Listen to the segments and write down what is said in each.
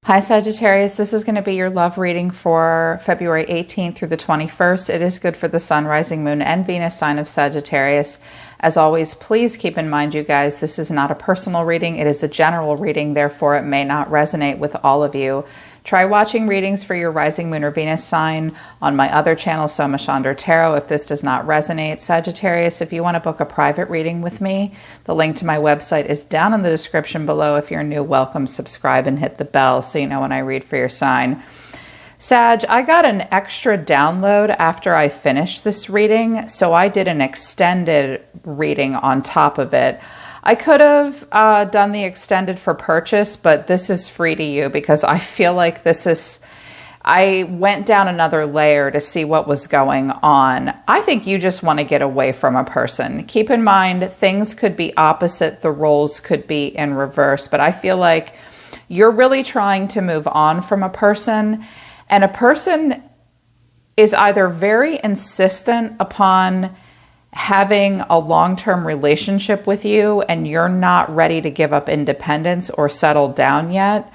Hi Sagittarius, this is going to be your love reading for February 18th through the 21st. It is good for the Sun, Rising, Moon, and Venus sign of Sagittarius. As always, please keep in mind, you guys, this is not a personal reading. It is a general reading, therefore it may not resonate with all of you. Try watching readings for your Rising, Moon, or Venus sign on my other channel, Soma, Chandra Tarot, if this does not resonate. Sagittarius, if you want to book a private reading with me, the link to my website is down in the description below. If you're new, welcome, subscribe, and hit the bell so you know when I read for your sign. Sag, I got an extra download after I finished this reading, so I did an extended reading on top of it. I could have done the extended for purchase, but this is free to you because I feel like I went down another layer to see what was going on. I think you just want to get away from a person. Keep in mind, things could be opposite, the roles could be in reverse, but I feel like you're really trying to move on from a person, and a person is either very insistent upon having a long-term relationship with you and you're not ready to give up independence or settle down yet,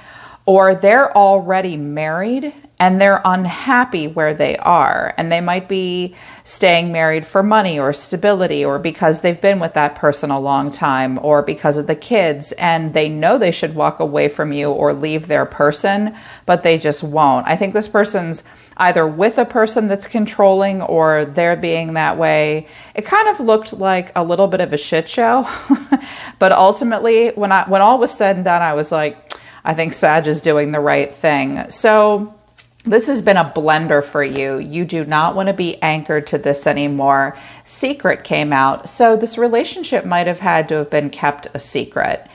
or they're already married and they're unhappy where they are, and they might be staying married for money or stability, or because they've been with that person a long time, or because of the kids, and they know they should walk away from you or leave their person, but they just won't. I think this person's either with a person that's controlling or they're being that way. It kind of looked like a little bit of a shit show, but ultimately when all was said and done, I was like, I think Sag is doing the right thing. So this has been a blender for you. You do not want to be anchored to this anymore. Secret came out. So this relationship might have had to have been kept a secret.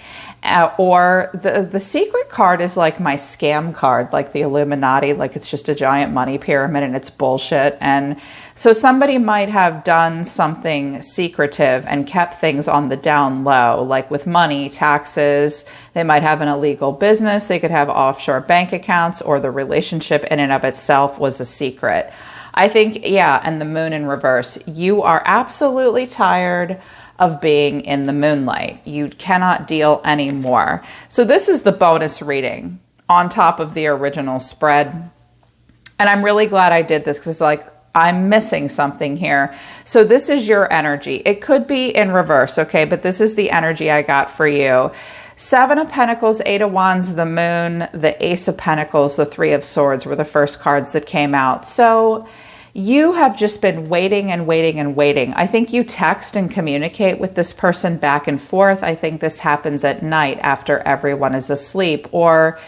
Or the secret card is like my scam card, like the Illuminati, like it's just a giant money pyramid and it's bullshit. And so somebody might have done something secretive and kept things on the down low, like with money, taxes. They might have an illegal business. They could have offshore bank accounts, or the relationship in and of itself was a secret. I think, yeah, and the moon in reverse. You are absolutely tired of being in the moonlight. You cannot deal anymore. So this is the bonus reading on top of the original spread. And I'm really glad I did this because it's like, I'm missing something here. So this is your energy. It could be in reverse, okay? But this is the energy I got for you. Seven of Pentacles, Eight of Wands, the Moon, the Ace of Pentacles, the Three of Swords were the first cards that came out. So you have just been waiting and waiting and waiting. I think you text and communicate with this person back and forth. I think this happens at night after everyone is asleep, or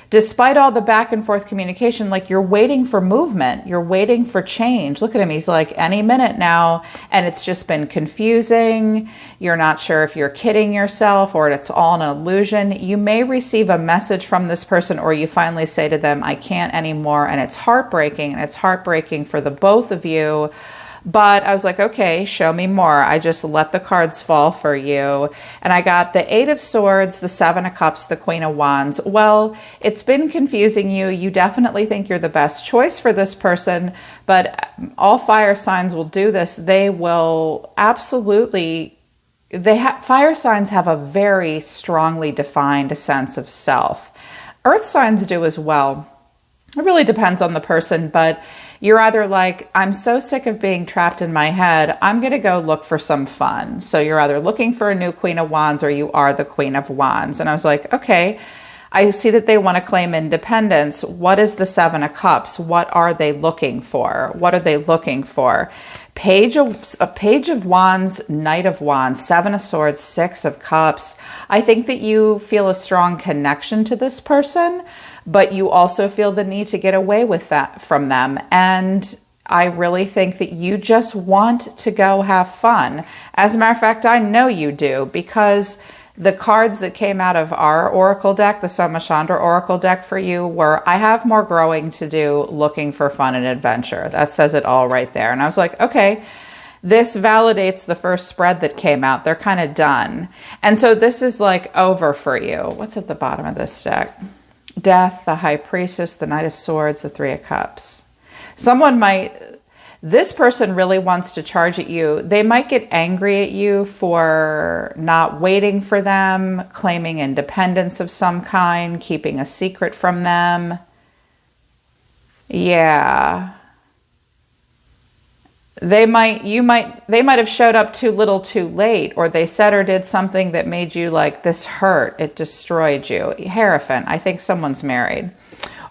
despite all the back and forth communication, like you're waiting for movement, you're waiting for change. Look at him, he's like any minute now, and it's just been confusing. You're not sure if you're kidding yourself or it's all an illusion. You may receive a message from this person, or you finally say to them, I can't anymore, and it's heartbreaking, and it's heartbreaking for the both of you. But I was like, okay, show me more. I just let the cards fall for you. And I got the Eight of Swords, the Seven of Cups, the Queen of Wands. Well, it's been confusing you. You definitely think you're the best choice for this person, but all fire signs will do this. They will absolutely, fire signs have a very strongly defined sense of self. Earth signs do as well. It really depends on the person, but you're either like, I'm so sick of being trapped in my head, I'm going to go look for some fun. So you're either looking for a new Queen of Wands or you are the Queen of Wands. And I was like, okay, I see that they want to claim independence. What is the Seven of Cups? What are they looking for? What are they looking for? A Page of Wands, Knight of Wands, Seven of Swords, Six of Cups. I think that you feel a strong connection to this person, but you also feel the need to get away with that from them. And I really think that you just want to go have fun. As a matter of fact, I know you do, because the cards that came out of our Oracle deck, the Soma Chandra Oracle deck for you, were, I have more growing to do looking for fun and adventure. That says it all right there. And I was like, okay, this validates the first spread that came out. They're kind of done. And so this is like over for you. What's at the bottom of this deck? Death, the High Priestess, the Knight of Swords, the Three of Cups. Someone might This person really wants to charge at you. They might get angry at you for not waiting for them, claiming independence of some kind, keeping a secret from them. Yeah. They might have showed up too little too late, or they said or did something that made you like, this hurt, it destroyed you. Hierophant, I think someone's married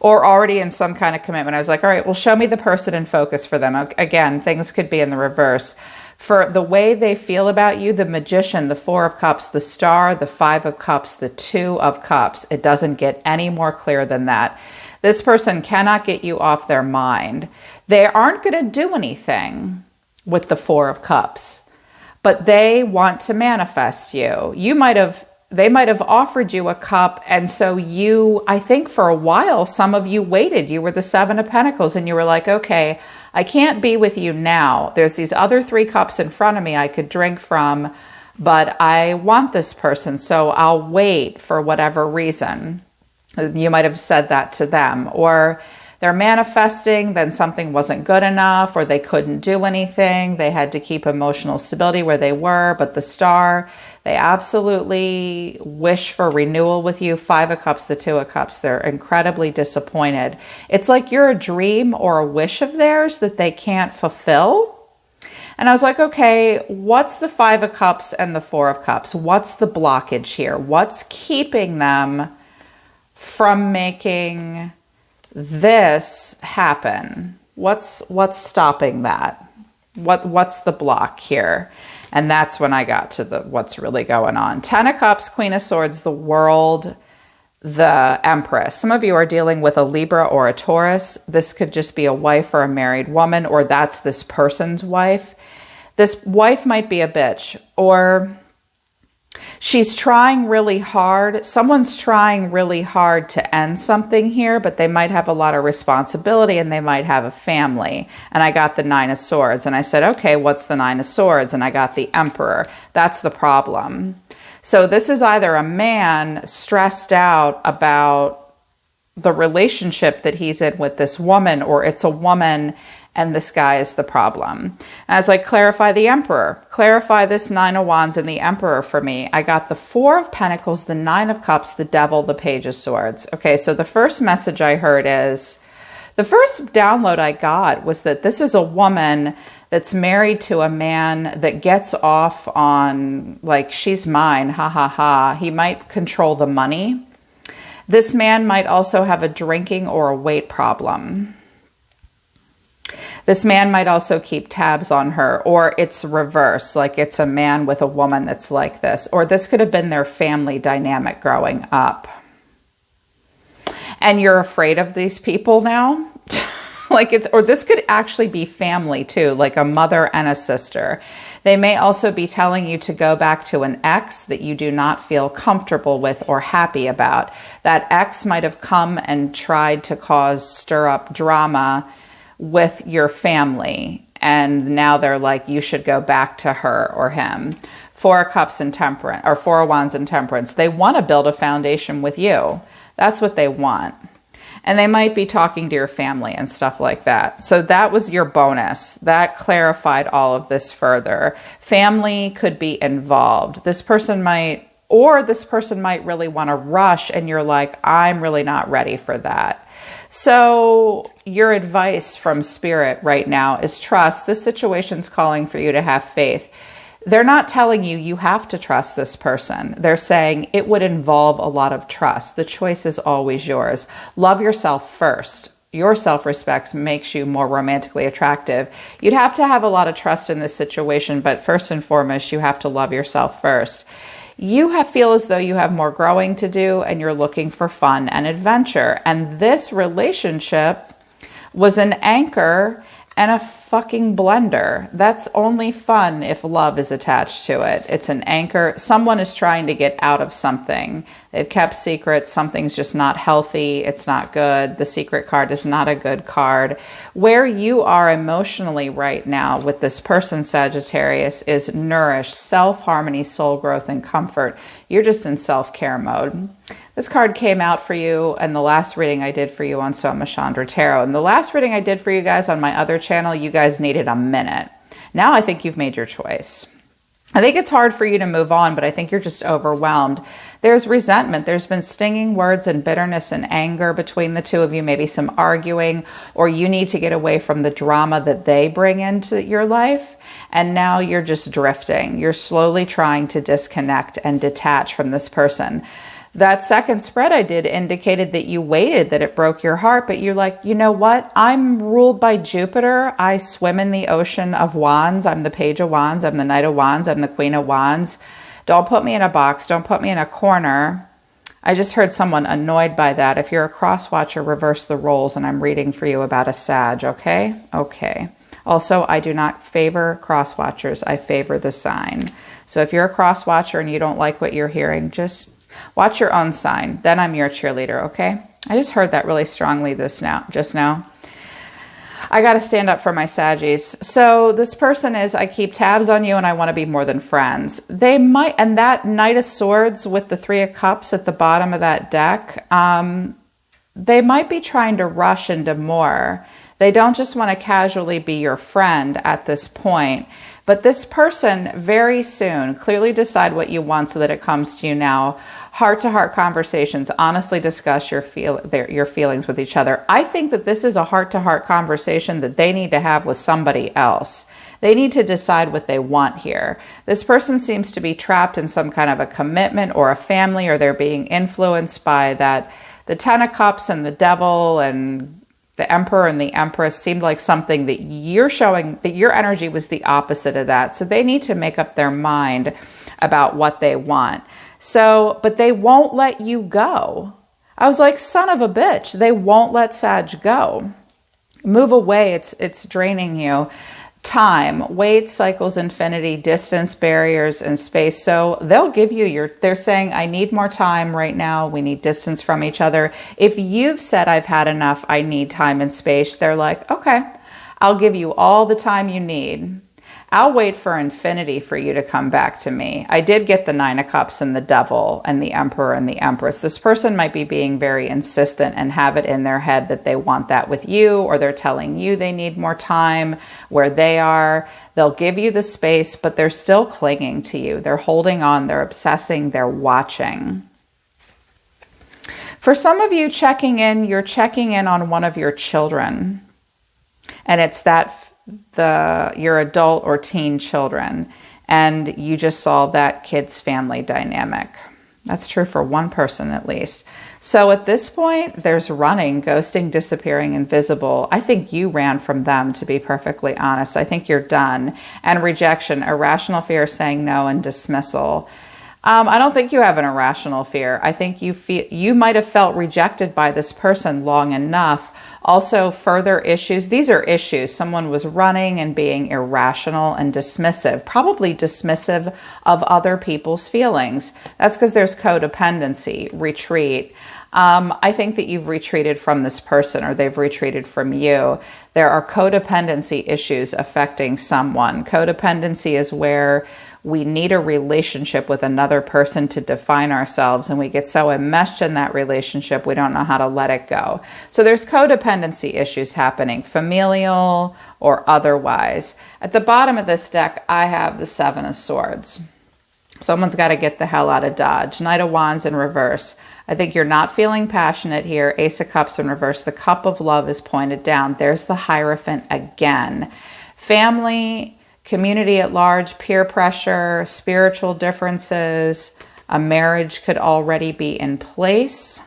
or already in some kind of commitment. I was like, all right, well, show me the person in focus for them. Again, things could be in the reverse. For the way they feel about you, the Magician, the Four of Cups, the Star, the Five of Cups, the Two of Cups, it doesn't get any more clear than that. This person cannot get you off their mind. They aren't going to do anything with the Four of Cups, but they want to manifest you. They might have offered you a cup, and so I think for a while, some of you waited. You were the Seven of Pentacles, and you were like, okay, I can't be with you now. There's these other 3 cups in front of me I could drink from, but I want this person, so I'll wait for whatever reason. You might have said that to them, or they're manifesting, then something wasn't good enough, or they couldn't do anything. They had to keep emotional stability where they were. But the Star, they absolutely wish for renewal with you. Five of Cups, the Two of Cups, they're incredibly disappointed. It's like you're a dream or a wish of theirs that they can't fulfill. And I was like, okay, what's the Five of Cups and the Four of Cups? What's the blockage here? What's keeping them from making this happen? What's stopping that? What's the block here? And that's when I got to what's really going on. 10 of Cups, Queen of Swords, the World, the Empress. Some of you are dealing with a Libra or a Taurus. This could just be a wife or a married woman, or that's this person's wife. This wife might be a bitch, or she's trying really hard. Someone's trying really hard to end something here, but they might have a lot of responsibility and they might have a family. And I got the Nine of Swords, and I said, okay, what's the Nine of Swords? And I got the Emperor. That's the problem. So this is either a man stressed out about the relationship that he's in with this woman, or it's a woman and this guy is the problem. And I was like, clarify the Emperor. Clarify this Nine of Wands and the Emperor for me. I got the Four of Pentacles, the Nine of Cups, the Devil, the Page of Swords. Okay, so the first message I heard is, the first download I got was that this is a woman that's married to a man that gets off on, like, she's mine, ha ha ha. He might control the money. This man might also have a drinking or a weight problem. This man might also keep tabs on her, or it's reverse, like it's a man with a woman that's like this, or this could have been their family dynamic growing up. And you're afraid of these people now? Or this could actually be family too, like a mother and a sister. They may also be telling you to go back to an ex that you do not feel comfortable with or happy about. That ex might have come and tried to stir up drama with your family, and now they're like, you should go back to her or him. Four of Cups and Temperance, or Four of Wands and Temperance. They want to build a foundation with you. That's what they want. And they might be talking to your family and stuff like that. So that was your bonus. That clarified all of this further. Family could be involved. This person might really want to rush, and you're like, I'm really not ready for that. So your advice from Spirit right now is trust. This situation's calling for you to have faith. They're not telling you you have to trust this person. They're saying it would involve a lot of trust. The choice is always yours. Love yourself first. Your self-respect makes you more romantically attractive. You'd have to have a lot of trust in this situation, but first and foremost, you have to love yourself first. You feel as though you have more growing to do, and you're looking for fun and adventure. And this relationship was an anchor and a fucking blender. That's only fun if love is attached to it. It's an anchor. Someone is trying to get out of something. They've kept secrets. Something's just not healthy. It's not good. The secret card is not a good card. Where you are emotionally right now with this person, Sagittarius, is nourished, self-harmony, soul growth, and comfort. You're just in self-care mode. This card came out for you in the last reading I did for you on Soma Chandra Tarot. And the last reading I did for you guys on my other channel, you guys needed a minute. Now I think you've made your choice. I think it's hard for you to move on, but I think you're just overwhelmed. There's resentment. There's been stinging words and bitterness and anger between the two of you, maybe some arguing, or you need to get away from the drama that they bring into your life. And now you're just drifting. You're slowly trying to disconnect and detach from this person. That second spread I did indicated that you waited, that it broke your heart, but you're like, you know what? I'm ruled by Jupiter. I swim in the ocean of wands. I'm the Page of Wands. I'm the Knight of Wands. I'm the Queen of Wands. Don't put me in a box. Don't put me in a corner. I just heard someone annoyed by that. If you're a cross watcher, reverse the roles, and I'm reading for you about a Sag, okay? Okay. Also, I do not favor cross watchers. I favor the sign. So if you're a cross watcher and you don't like what you're hearing, just watch your own sign. Then I'm your cheerleader, okay? I just heard that really strongly just now. I got to stand up for my Saggies. So this person is, I keep tabs on you and I want to be more than friends. They might, and that Knight of Swords with the Three of Cups at the bottom of that deck, they might be trying to rush into more. They don't just want to casually be your friend at this point. But this person very soon, clearly decide what you want so that it comes to you now. Heart-to-heart conversations, honestly discuss your feelings with each other. I think that this is a heart-to-heart conversation that they need to have with somebody else. They need to decide what they want here. This person seems to be trapped in some kind of a commitment or a family, or they're being influenced by that. The Ten of Cups and the Devil and the Emperor and the Empress seemed like something that you're showing that your energy was the opposite of that. So they need to make up their mind about what they want. So, but they won't let you go. I was like, son of a bitch. They won't let Sag go. Move away. It's draining you. Time, weight, cycles, infinity, distance, barriers, and space. So they'll give you they're saying, I need more time right now. We need distance from each other. If you've said, I've had enough, I need time and space, they're like, okay, I'll give you all the time you need. I'll wait for infinity for you to come back to me. I did get the Nine of Cups and the Devil and the Emperor and the Empress. This person might be being very insistent and have it in their head that they want that with you, or they're telling you they need more time where they are. They'll give you the space, but they're still clinging to you. They're holding on. They're obsessing. They're watching. For some of you you're checking in on one of your children. And it's your adult or teen children, and you just saw that kid's family dynamic. That's true for one person at least. So at this point, there's running, ghosting, disappearing, invisible. I think you ran from them, to be perfectly honest. I think you're done. And rejection, irrational fear, saying no, and dismissal. I don't think you have an irrational fear. I think you might have felt rejected by this person long enough. Also, further issues. These are issues. Someone was running and being irrational and dismissive, probably dismissive of other people's feelings. That's because there's codependency, retreat. I think that you've retreated from this person, or they've retreated from you. There are codependency issues affecting someone. Codependency is where we need a relationship with another person to define ourselves, and we get so enmeshed in that relationship we don't know how to let it go. So there's codependency issues happening, familial or otherwise. At the bottom of this deck, I have the Seven of Swords. Someone's got to get the hell out of Dodge. Knight of Wands in reverse. I think you're not feeling passionate here. Ace of Cups in reverse. The Cup of Love is pointed down. There's the Hierophant again. Family, community at large, peer pressure, spiritual differences, a marriage could already be in place.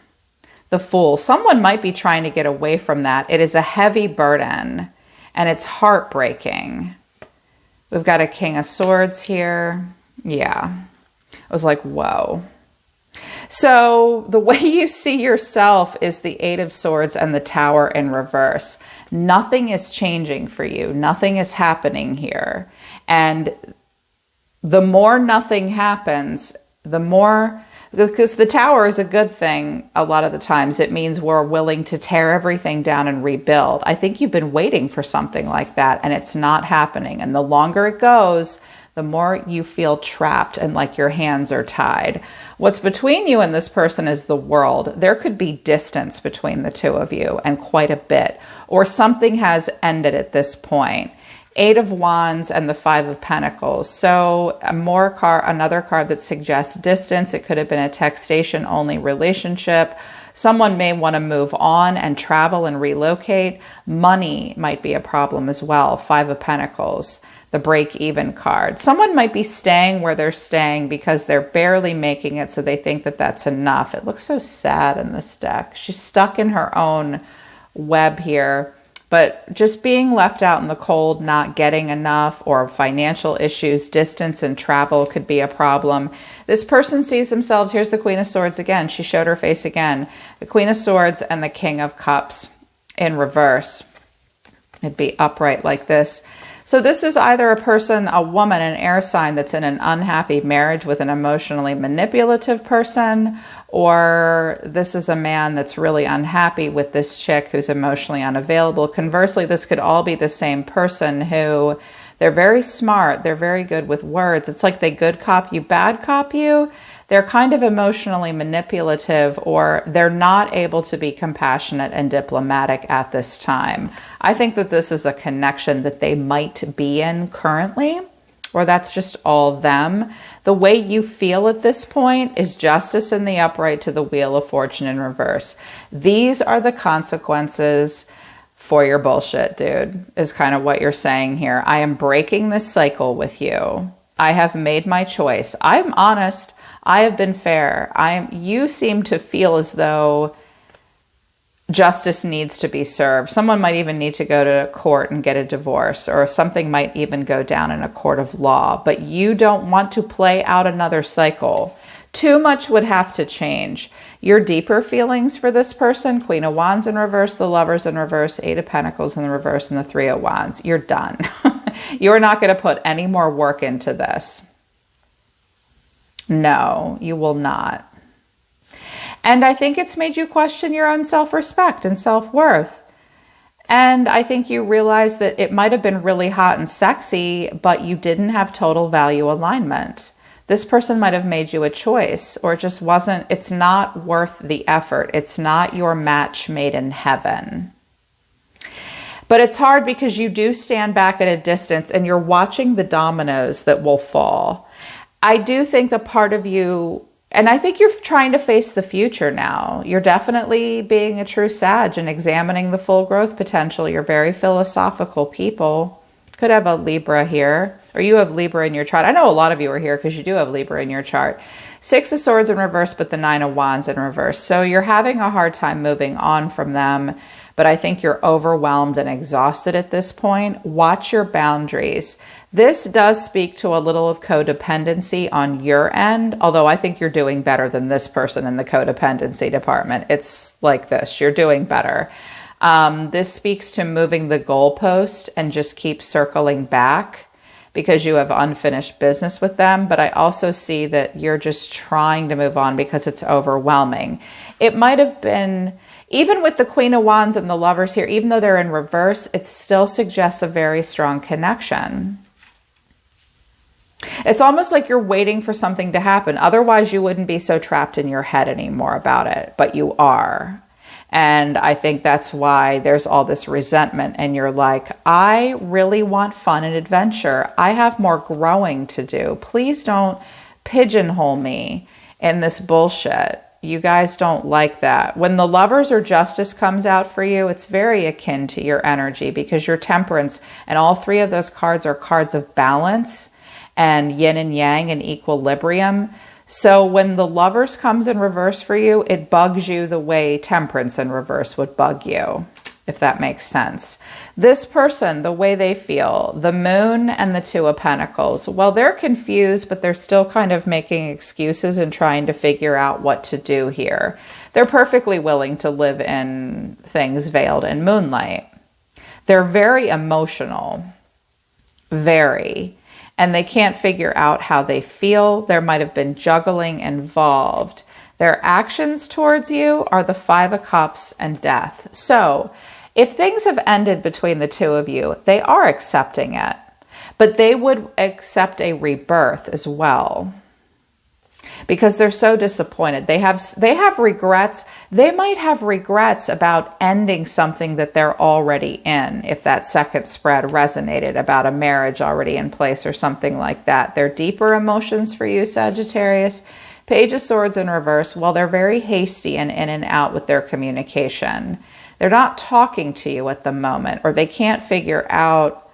The Fool, someone might be trying to get away from that. It is a heavy burden and it's heartbreaking. We've got a King of Swords here. Yeah, I was like, whoa. So the way you see yourself is the Eight of Swords and the Tower in reverse. Nothing is changing for you. Nothing is happening here. And the more nothing happens, the more, because the Tower is a good thing a lot of the times. It means we're willing to tear everything down and rebuild. I think you've been waiting for something like that and it's not happening. And the longer it goes, the more you feel trapped and like your hands are tied. What's between you and this person is the world. There could be distance between the two of you, and quite a bit, or something has ended at this point. 8 of Wands and the 5 of Pentacles. So another card that suggests distance. It could have been a textation only relationship. Someone may want to move on and travel and relocate. Money might be a problem as well. 5 of Pentacles, the break-even card. Someone might be staying where they're staying because they're barely making it, so they think that that's enough. It looks so sad in this deck. She's stuck in her own web here. But just being left out in the cold, not getting enough, or financial issues, distance and travel could be a problem. This person sees themselves, here's the Queen of Swords again. She showed her face again. The Queen of Swords and the King of Cups in reverse. It'd be upright like this. So this is either a person, a woman, an air sign that's in an unhappy marriage with an emotionally manipulative person, or this is a man that's really unhappy with this chick who's emotionally unavailable. Conversely, this could all be the same person who, they're very smart, they're very good with words. It's like they good cop you, bad cop you. They're kind of emotionally manipulative, or they're not able to be compassionate and diplomatic at this time. I think that this is a connection that they might be in currently, or that's just all them. The way you feel at this point is Justice in the upright to the Wheel of Fortune in reverse. These are the consequences for your bullshit, dude, is kind of what you're saying here. I am breaking this cycle with you. I have made my choice. I'm honest. I have been fair. You seem to feel as though justice needs to be served. Someone might even need to go to court and get a divorce, or something might even go down in a court of law, but you don't want to play out another cycle. Too much would have to change. Your deeper feelings for this person, Queen of Wands in reverse, the Lovers in reverse, 8 of Pentacles in the reverse, and the 3 of Wands. You're done. You're not going to put any more work into this. No, you will not. And I think it's made you question your own self-respect and self-worth. And I think you realize that it might have been really hot and sexy, but you didn't have total value alignment. This person might have made you a choice, or it just wasn't, it's not worth the effort. It's not your match made in heaven. But it's hard because you do stand back at a distance and you're watching the dominoes that will fall. I do think the part of you, and I think you're trying to face the future now. You're definitely being a true Sag and examining the full growth potential. You're very philosophical people. Could have a Libra here, or you have Libra in your chart. I know a lot of you are here because you do have Libra in your chart. 6 of Swords in reverse, but the 9 of Wands in reverse. So you're having a hard time moving on from them, but I think you're overwhelmed and exhausted at this point. Watch your boundaries. This does speak to a little of codependency on your end, although I think you're doing better than this person in the codependency department. It's like this, you're doing better. This speaks to moving the goalpost and just keep circling back because you have unfinished business with them. But I also see that you're just trying to move on because it's overwhelming. It might have been, even with the Queen of Wands and the Lovers here, even though they're in reverse, it still suggests a very strong connection. It's almost like you're waiting for something to happen. Otherwise, you wouldn't be so trapped in your head anymore about it, but you are. And I think that's why there's all this resentment. And you're like, I really want fun and adventure. I have more growing to do. Please don't pigeonhole me in this bullshit. You guys don't like that. When the Lovers or Justice comes out for you, it's very akin to your energy because your Temperance, and all 3 of those cards are cards of balance and yin and yang and equilibrium. So when the Lovers comes in reverse for you, it bugs you the way Temperance in reverse would bug you, if that makes sense. This person, the way they feel, the Moon and the 2 of Pentacles, well, they're confused, but they're still kind of making excuses and trying to figure out what to do here. They're perfectly willing to live in things veiled in moonlight. They're very emotional, very. And they can't figure out how they feel. There might have been juggling involved. Their actions towards you are the 5 of Cups and Death. So if things have ended between the 2 of you, they are accepting it. But they would accept a rebirth as well, because they're so disappointed. They have regrets. They might have regrets about ending something that they're already in, if that second spread resonated, about a marriage already in place or something like that. They're deeper emotions for you, Sagittarius. Page of Swords in reverse. Well, they're very hasty and in and out with their communication. They're not talking to you at the moment, or they can't figure out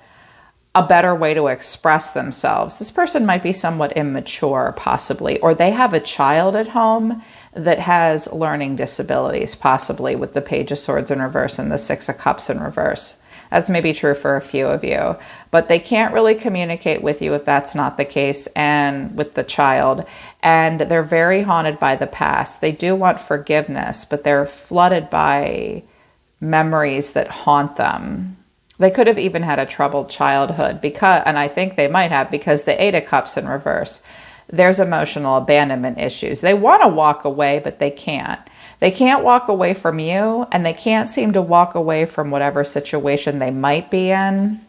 a better way to express themselves. This person might be somewhat immature, possibly, or they have a child at home that has learning disabilities, possibly, with the Page of Swords in reverse and the Six of Cups in reverse. That's maybe true for a few of you, but they can't really communicate with you if that's not the case, and with the child. And they're very haunted by the past. They do want forgiveness, but they're flooded by memories that haunt them. They could have even had a troubled childhood, and I think they might have, because the Eight of Cups in reverse, there's emotional abandonment issues. They want to walk away, but they can't. They can't walk away from you, and they can't seem to walk away from whatever situation they might be in.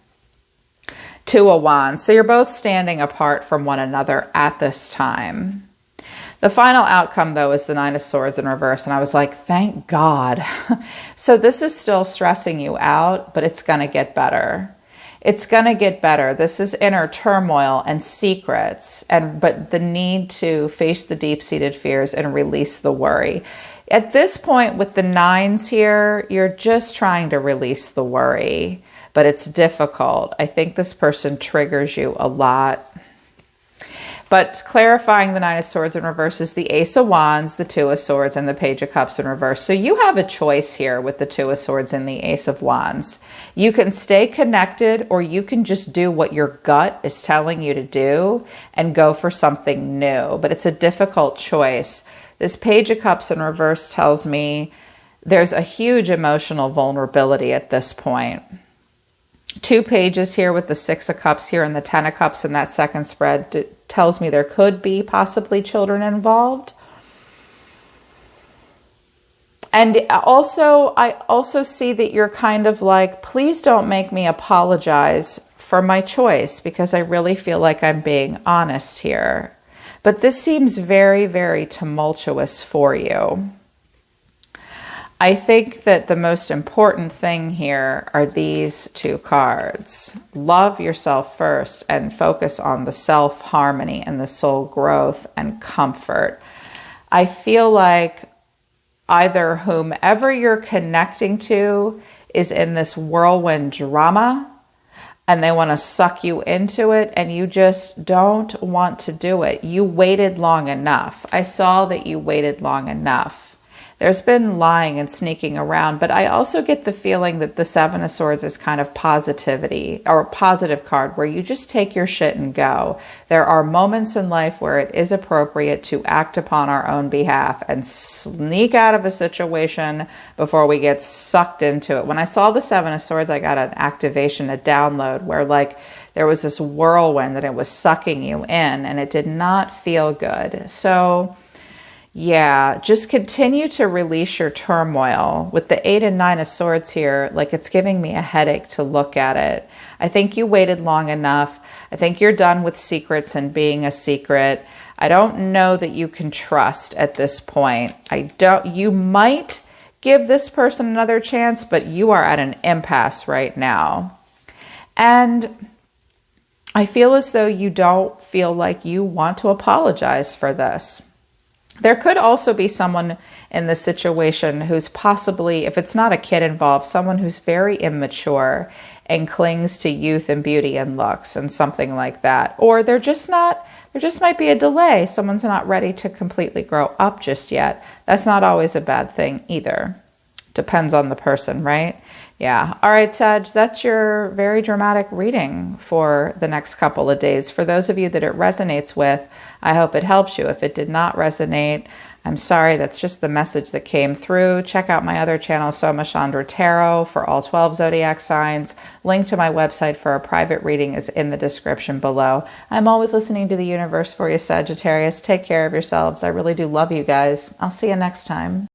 Two of Wands. So you're both standing apart from one another at this time. The final outcome, though, is the Nine of Swords in reverse. And I was like, thank God. So this is still stressing you out, but it's going to get better. It's going to get better. This is inner turmoil and secrets, but the need to face the deep-seated fears and release the worry. At this point with the nines here, you're just trying to release the worry, but it's difficult. I think this person triggers you a lot. But clarifying the Nine of Swords in reverse is the Ace of Wands, the Two of Swords, and the Page of Cups in reverse. So you have a choice here with the Two of Swords and the Ace of Wands. You can stay connected, or you can just do what your gut is telling you to do and go for something new. But it's a difficult choice. This Page of Cups in reverse tells me there's a huge emotional vulnerability at this point. Two pages here with the Six of Cups here and the Ten of Cups in that second spread tells me there could be possibly children involved. And also, I also see that you're kind of like, please don't make me apologize for my choice, because I really feel like I'm being honest here. But this seems very, very tumultuous for you. I think that the most important thing here are these two cards. Love yourself first and focus on the self-harmony and the soul growth and comfort. I feel like either whomever you're connecting to is in this whirlwind drama and they want to suck you into it, and you just don't want to do it. You waited long enough. I saw that you waited long enough. There's been lying and sneaking around, but I also get the feeling that the Seven of Swords is kind of positivity, or a positive card where you just take your shit and go. There are moments in life where it is appropriate to act upon our own behalf and sneak out of a situation before we get sucked into it. When I saw the Seven of Swords, I got an activation, a download, where like there was this whirlwind that it was sucking you in, and it did not feel good. So yeah, just continue to release your turmoil. With the Eight and Nine of Swords here, like it's giving me a headache to look at it. I think you waited long enough. I think you're done with secrets and being a secret. I don't know that you can trust at this point. You might give this person another chance, but you are at an impasse right now. And I feel as though you don't feel like you want to apologize for this. There could also be someone in this situation who's possibly, if it's not a kid involved, someone who's very immature and clings to youth and beauty and looks and something like that. Or there just might be a delay. Someone's not ready to completely grow up just yet. That's not always a bad thing either. Depends on the person, right? Yeah. All right, Sag, that's your very dramatic reading for the next couple of days. For those of you that it resonates with, I hope it helps you. If it did not resonate, I'm sorry. That's just the message that came through. Check out my other channel, Soma Chandra Tarot, for all 12 zodiac signs. Link to my website for a private reading is in the description below. I'm always listening to the universe for you, Sagittarius. Take care of yourselves. I really do love you guys. I'll see you next time.